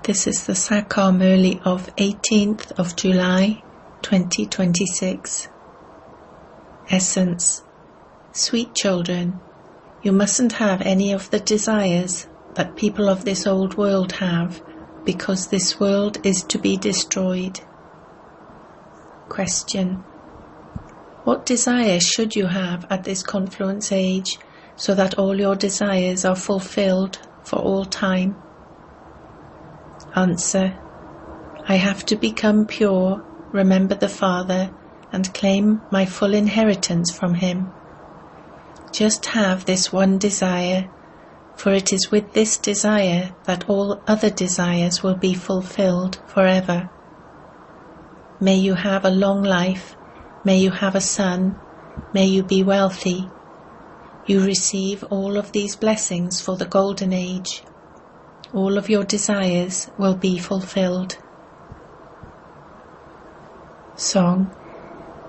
This is the Sakar Murli of 18th of July 2026. Essence. Sweet children, you mustn't have any of the desires that people of this old world have, because this world is to be destroyed. Question. What desires should you have at this confluence age, so that all your desires are fulfilled for all time? Answer. I have to become pure, remember the Father, and claim my full inheritance from Him. Just have this one desire, for it is with this desire that all other desires will be fulfilled forever. May you have a long life, may you have a son, may you be wealthy. You receive all of these blessings for the golden age. All of your desires will be fulfilled. Song.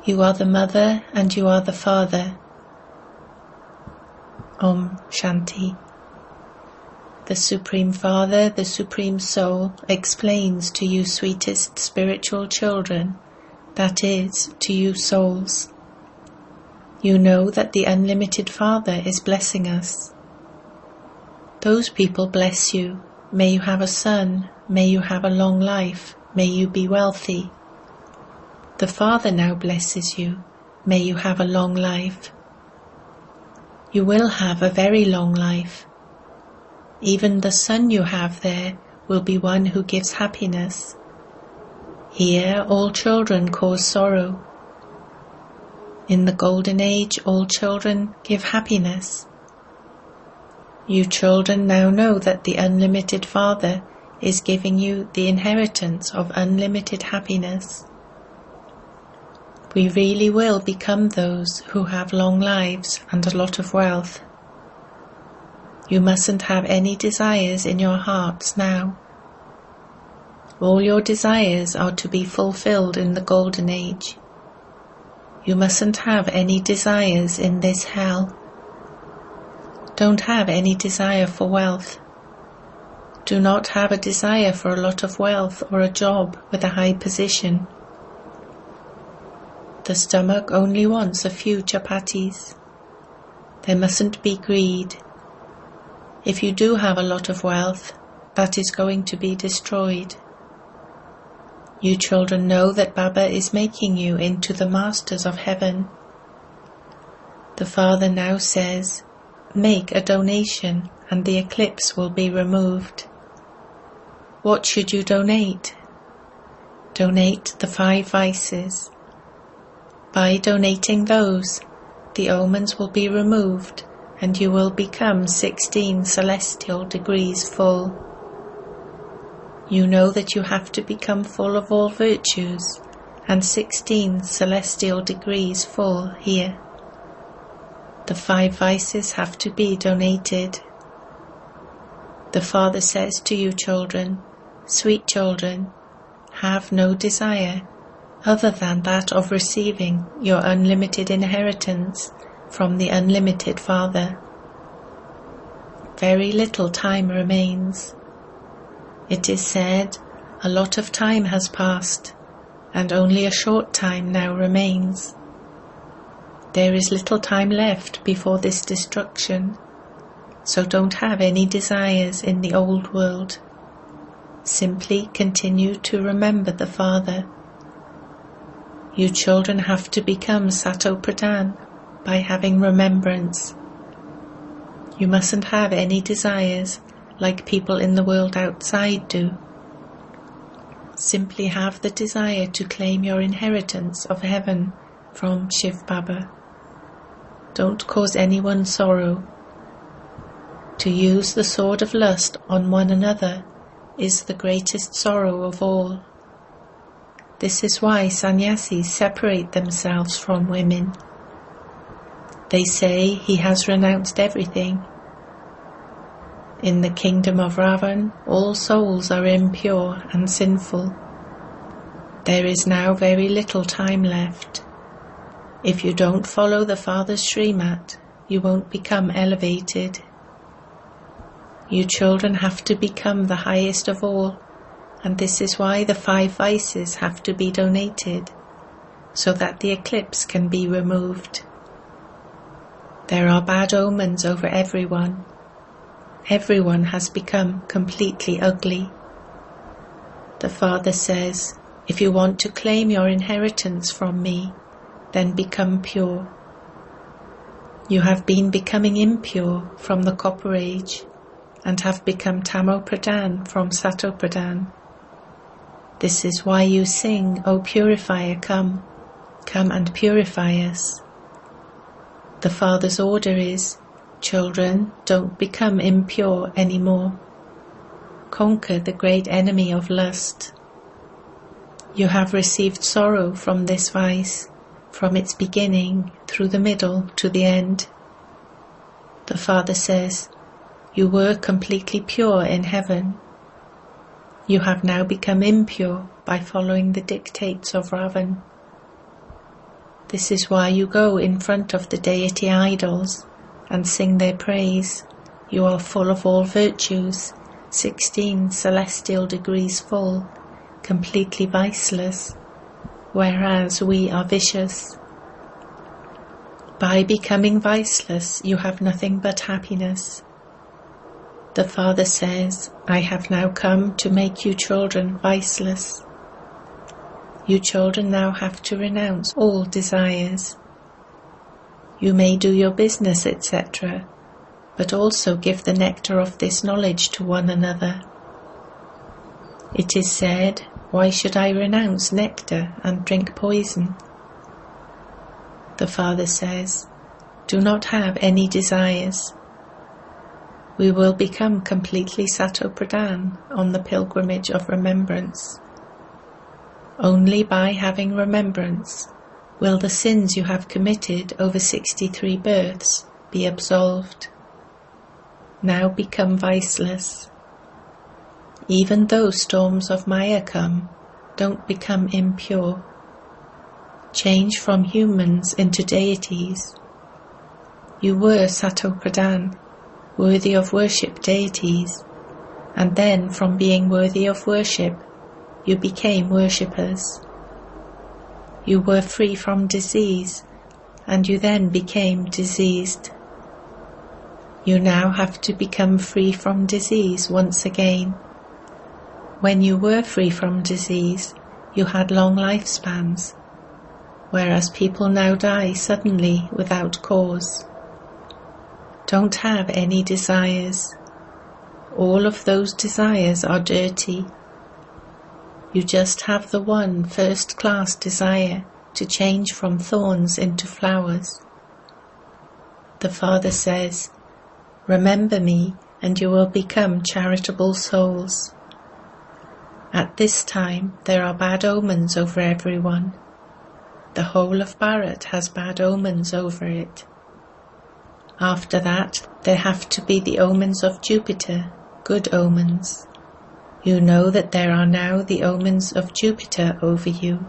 You are the mother and you are the father. Om Shanti. The Supreme Father, the Supreme Soul, explains to you sweetest spiritual children, that is, to you souls. You know that the Unlimited Father is blessing us. Those people bless you. May you have a son, may you have a long life, may you be wealthy. The Father now blesses you. May you have a long life. You will have a very long life. Even the son you have there will be one who gives happiness. Here all children cause sorrow. In the golden age all children give happiness. You children now know that the Unlimited Father is giving you the inheritance of unlimited happiness. We really will become those who have long lives and a lot of wealth. You mustn't have any desires in your hearts now. All your desires are to be fulfilled in the golden age. You mustn't have any desires in this hell. Don't have any desire for wealth. Do not have a desire for a lot of wealth or a job with a high position. The stomach only wants a few chapatis. There mustn't be greed. If you do have a lot of wealth, that is going to be destroyed. You children know that Baba is making you into the masters of heaven. The Father now says, make a donation and the eclipse will be removed. What should you donate? Donate the 5 vices. By donating those, the omens will be removed and you will become 16 celestial degrees full. You know that you have to become full of all virtues and 16 celestial degrees full here. The 5 vices have to be donated. The Father says to you children, sweet children, have no desire other than that of receiving your unlimited inheritance from the Unlimited Father. Very little time remains. It is said, a lot of time has passed, and only a short time now remains. There is little time left before this destruction, so don't have any desires in the old world. Simply continue to remember the Father. You children have to become Sato Pradhan by having remembrance. You mustn't have any desires like people in the world outside do. Simply have the desire to claim your inheritance of heaven from Shiv Baba. Don't cause anyone sorrow. To use the sword of lust on one another is the greatest sorrow of all. This is why sannyasis separate themselves from women. They say he has renounced everything. In the kingdom of Ravan, all souls are impure and sinful. There is now very little time left. If you don't follow the Father's Srimat, you won't become elevated. You children have to become the highest of all and this is why the 5 vices have to be donated, so that the eclipse can be removed. There are bad omens over everyone. Everyone has become completely ugly. The Father says, if you want to claim your inheritance from me, then become pure. You have been becoming impure from the Copper Age and have become Tamo Pradhan from Sato Pradhan. This is why you sing, O Purifier, come and purify us. The Father's order is, children, don't become impure anymore. Conquer the great enemy of lust. You have received sorrow from this vice, from its beginning through the middle to the end. The Father says, you were completely pure in heaven. You have now become impure by following the dictates of Ravan. This is why you go in front of the deity idols and sing their praise. You are full of all virtues, 16 celestial degrees full, completely viceless, whereas we are vicious. By becoming viceless, you have nothing but happiness. The Father says, I have now come to make you children viceless. You children now have to renounce all desires. You may do your business, etc., but also give the nectar of this knowledge to one another. It is said, why should I renounce nectar and drink poison? The Father says, do not have any desires. We will become completely Sato Pradhan on the pilgrimage of remembrance. Only by having remembrance will the sins you have committed over 63 births be absolved. Now become viceless. Even though storms of Maya come, don't become impure. Change from humans into deities. You were Sato Pradhan, worthy of worship deities, and then from being worthy of worship, you became worshippers. You were free from disease, and you then became diseased. You now have to become free from disease once again. When you were free from disease, you had long lifespans, whereas people now die suddenly without cause. Don't have any desires. All of those desires are dirty. You just have the one first-class desire to change from thorns into flowers. The Father says, remember me and you will become charitable souls. At this time there are bad omens over everyone. The whole of Bharat has bad omens over it. After that there have to be the omens of Jupiter, good omens. You know that there are now the omens of Jupiter over you.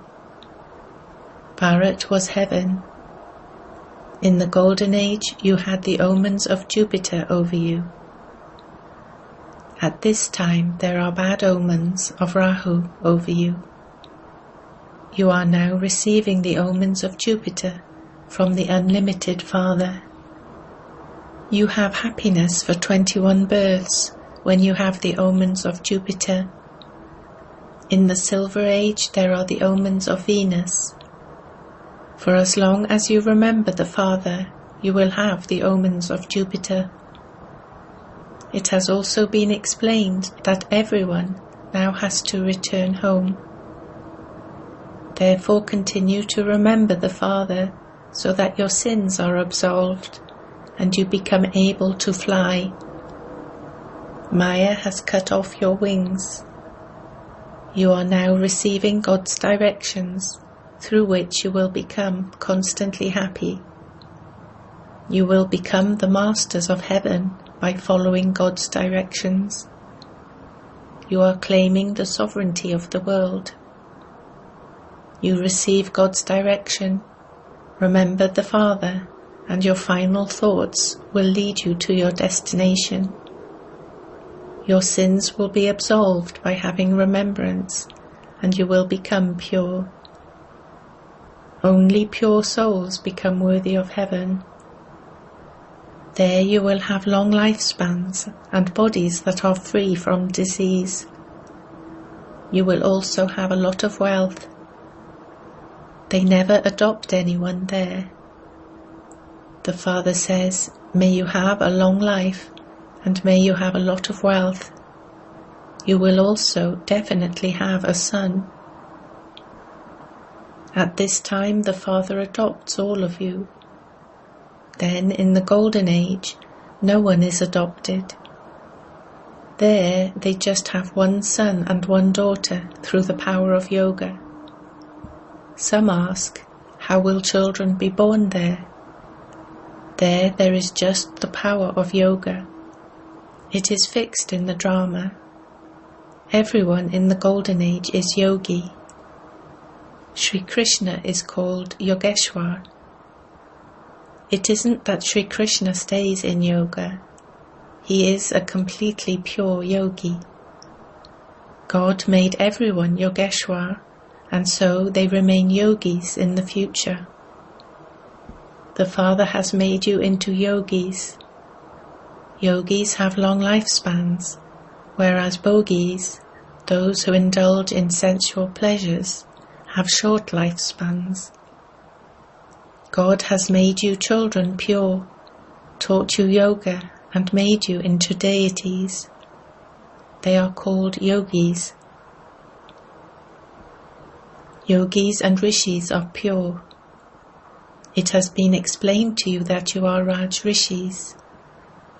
Bharat was heaven. In the Golden Age you had the omens of Jupiter over you. At this time there are bad omens of Rahu over you. You are now receiving the omens of Jupiter from the unlimited Father. You have happiness for 21 births when you have the omens of Jupiter. In the Silver Age there are the omens of Venus. For as long as you remember the Father, you will have the omens of Jupiter. It has also been explained that everyone now has to return home. Therefore continue to remember the Father so that your sins are absolved and you become able to fly. Maya has cut off your wings. You are now receiving God's directions, through which you will become constantly happy. You will become the masters of heaven by following God's directions. You are claiming the sovereignty of the world. You receive God's direction, remember the Father, and your final thoughts will lead you to your destination. Your sins will be absolved by having remembrance, and you will become pure. Only pure souls become worthy of heaven. There you will have long lifespans and bodies that are free from disease. You will also have a lot of wealth. They never adopt anyone there. The Father says, may you have a long life, and may you have a lot of wealth. You will also definitely have a son. At this time the Father adopts all of you. Then in the Golden Age, no one is adopted. There they just have one son and one daughter through the power of yoga. Some ask, how will children be born there? There is just the power of yoga. It is fixed in the drama. Everyone in the Golden Age is yogi. Sri Krishna is called Yogeshwar. It isn't that Sri Krishna stays in yoga. He is a completely pure yogi. God made everyone Yogeshwar, and so they remain yogis in the future. The Father has made you into yogis. Yogis have long lifespans, whereas bogis, those who indulge in sensual pleasures, have short lifespans. God has made you children pure, taught you yoga, and made you into deities. They are called yogis. Yogis and rishis are pure. It has been explained to you that you are Raj Rishis.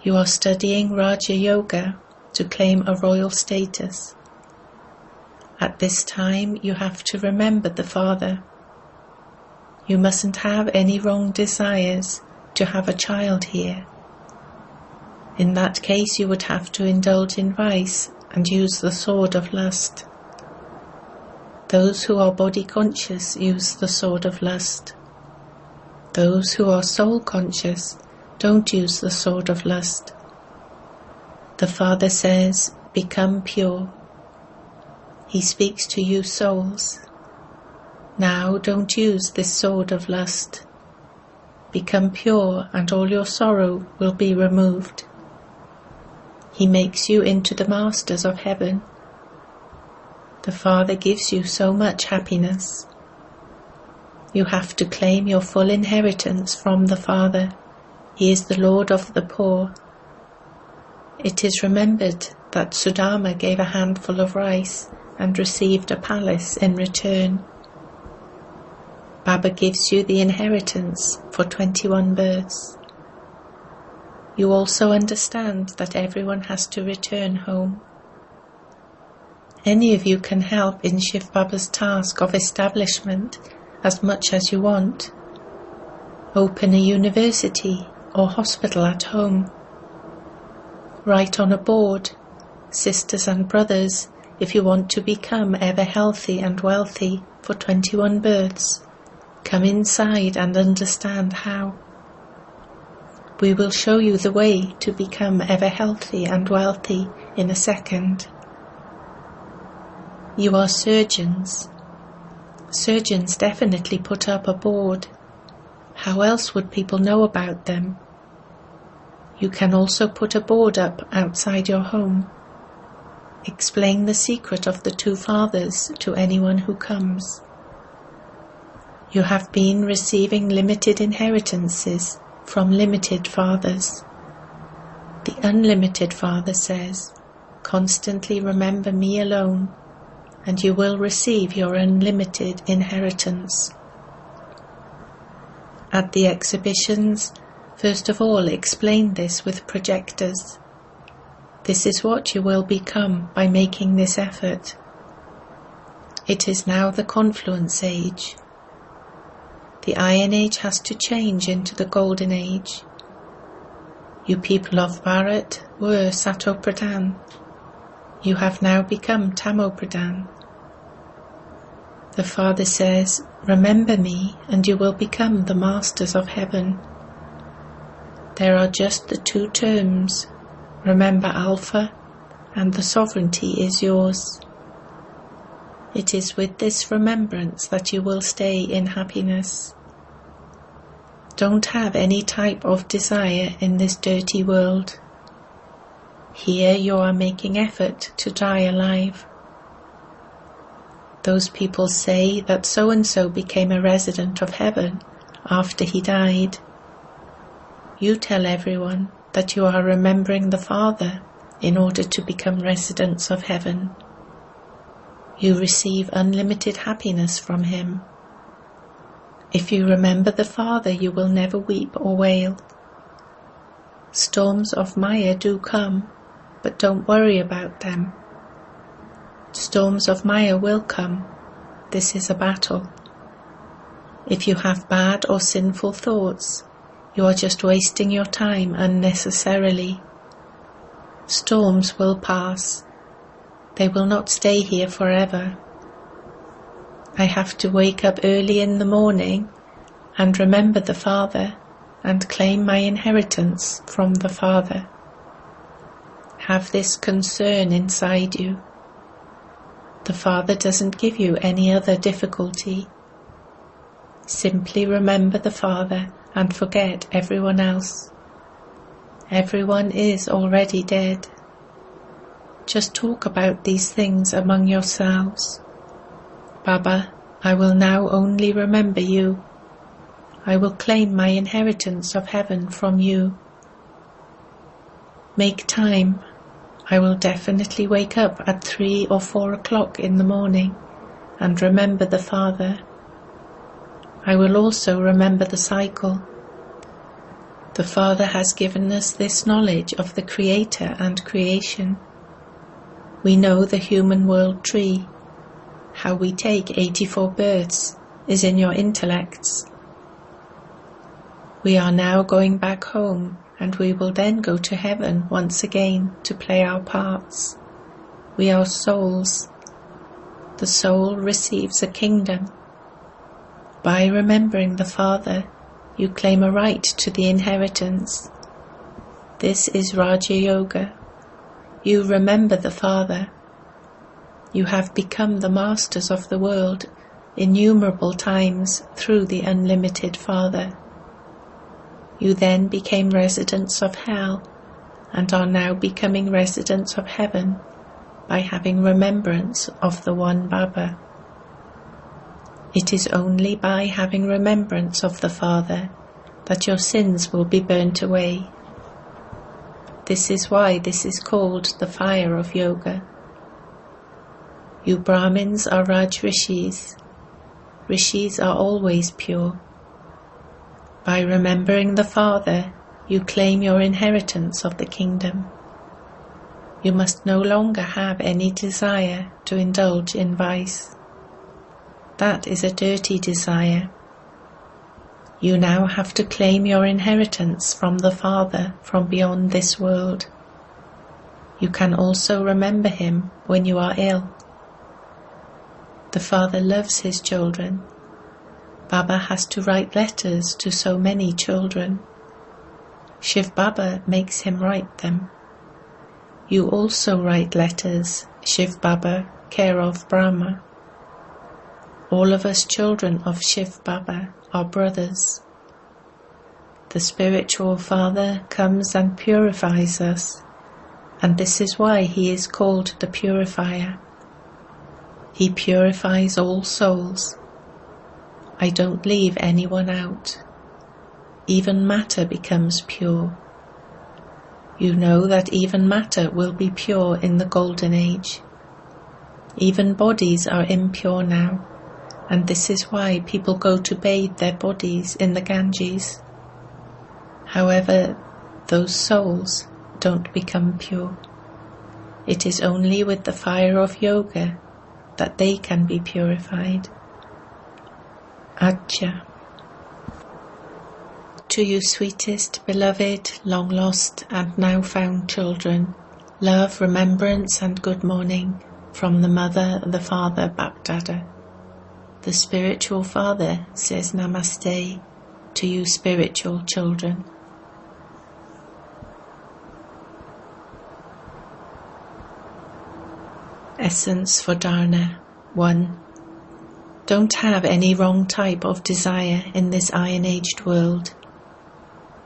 You are studying Raja Yoga to claim a royal status. At this time you have to remember the Father. You mustn't have any wrong desires to have a child here. In that case you would have to indulge in vice and use the sword of lust. Those who are body conscious use the sword of lust. Those who are soul conscious don't use the sword of lust. The Father says, become pure. He speaks to you souls. Now don't use this sword of lust. Become pure and all your sorrow will be removed. He makes you into the masters of heaven. The Father gives you so much happiness. You have to claim your full inheritance from the Father. He is the Lord of the poor. It is remembered that Sudama gave a handful of rice and received a palace in return. Baba gives you the inheritance for 21 births. You also understand that everyone has to return home. Any of you can help in Shiv Baba's task of establishment as much as you want. Open a university or hospital at home. Write on a board, sisters and brothers, if you want to become ever healthy and wealthy for 21 births, come inside and understand how. We will show you the way to become ever healthy and wealthy in a second. You are surgeons. Surgeons definitely put up a board. How else would people know about them? You can also put a board up outside your home. Explain the secret of the two fathers to anyone who comes. You have been receiving limited inheritances from limited fathers. The unlimited Father says, constantly remember me alone, and you will receive your unlimited inheritance. At the exhibitions, first of all explain this with projectors. This is what you will become by making this effort. It is now the confluence age. The Iron Age has to change into the Golden Age. You people of Bharat were Sato Pradhan. You have now become Tamo Pradhan. The Father says, remember me and you will become the masters of heaven. There are just the two terms, remember Alpha and the sovereignty is yours. It is with this remembrance that you will stay in happiness. Don't have any type of desire in this dirty world. Here you are making effort to die alive. Those people say that so-and-so became a resident of heaven after he died. You tell everyone that you are remembering the Father in order to become residents of heaven. You receive unlimited happiness from him. If you remember the Father, you will never weep or wail. Storms of Maya do come, but don't worry about them. Storms of Maya will come. This is a battle. If you have bad or sinful thoughts, you are just wasting your time unnecessarily. Storms will pass. They will not stay here forever. I have to wake up early in the morning and remember the Father and claim my inheritance from the Father. Have this concern inside you. The Father doesn't give you any other difficulty. Simply remember the Father and forget everyone else. Everyone is already dead. Just talk about these things among yourselves. Baba, I will now only remember you. I will claim my inheritance of heaven from you. Make time. I will definitely wake up at 3 or 4 o'clock in the morning and remember the Father. I will also remember the cycle. The Father has given us this knowledge of the Creator and creation. We know the human world tree. How we take 84 births is in your intellects. We are now going back home, and we will then go to heaven once again to play our parts. We are souls. The soul receives a kingdom. By remembering the Father, you claim a right to the inheritance. This is Raja Yoga. You remember the Father. You have become the masters of the world innumerable times through the unlimited Father. You then became residents of hell and are now becoming residents of heaven by having remembrance of the one Baba. It is only by having remembrance of the Father that your sins will be burnt away. This is why this is called the fire of yoga. You Brahmins are Raj Rishis. Rishis are always pure. By remembering the Father, you claim your inheritance of the kingdom. You must no longer have any desire to indulge in vice. That is a dirty desire. You now have to claim your inheritance from the Father from beyond this world. You can also remember him when you are ill. The Father loves his children. Baba has to write letters to so many children. Shiv Baba makes him write them. You also write letters, Shiv Baba, care of Brahma. All of us children of Shiv Baba are brothers. The spiritual Father comes and purifies us, and this is why he is called the Purifier. He purifies all souls. I don't leave anyone out. Even matter becomes pure. You know that even matter will be pure in the golden age. Even bodies are impure now, and this is why people go to bathe their bodies in the Ganges. However, those souls don't become pure. It is only with the fire of yoga that they can be purified. Ajja. To you sweetest, beloved, long lost and now found children, love, remembrance and good morning from the Mother, the Father, Bapdada. The spiritual Father says Namaste to you spiritual children. Essence for Dharna 1. Don't have any wrong type of desire in this iron-aged world.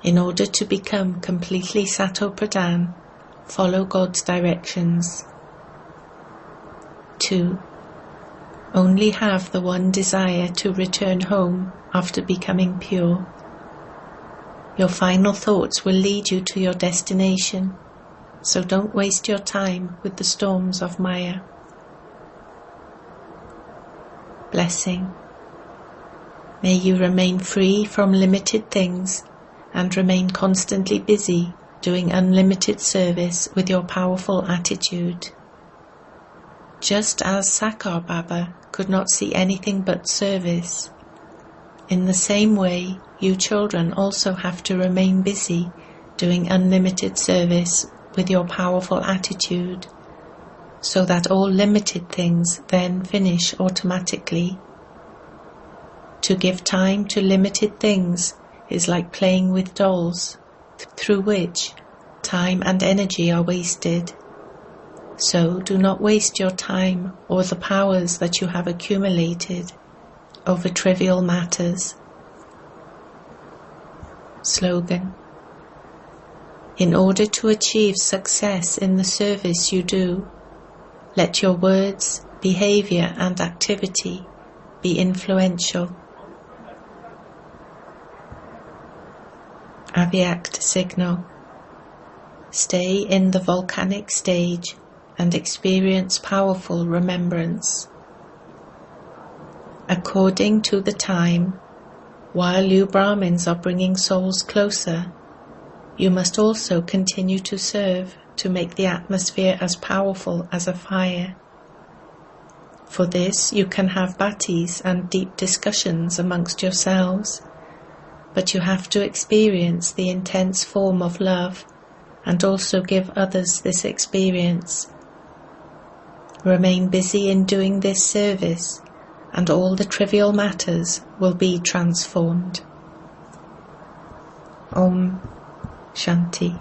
In order to become completely Sato-Pradhan, follow God's directions. 2. Only have the one desire to return home after becoming pure. Your final thoughts will lead you to your destination, so don't waste your time with the storms of Maya. Blessing. May you remain free from limited things and remain constantly busy doing unlimited service with your powerful attitude. Just as Sakar Baba could not see anything but service, in the same way you children also have to remain busy doing unlimited service with your powerful attitude, so that all limited things then finish automatically. To give time to limited things is like playing with dolls, through which time and energy are wasted. So do not waste your time or the powers that you have accumulated over trivial matters. Slogan. In order to achieve success in the service you do, let your words, behavior and activity be influential. Avyakt signal. Stay in the volcanic stage and experience powerful remembrance. According to the time, while you Brahmins are bringing souls closer, you must also continue to serve to make the atmosphere as powerful as a fire. For this you can have bhattis and deep discussions amongst yourselves, but you have to experience the intense form of love and also give others this experience. Remain busy in doing this service, and all the trivial matters will be transformed. Om Shanti.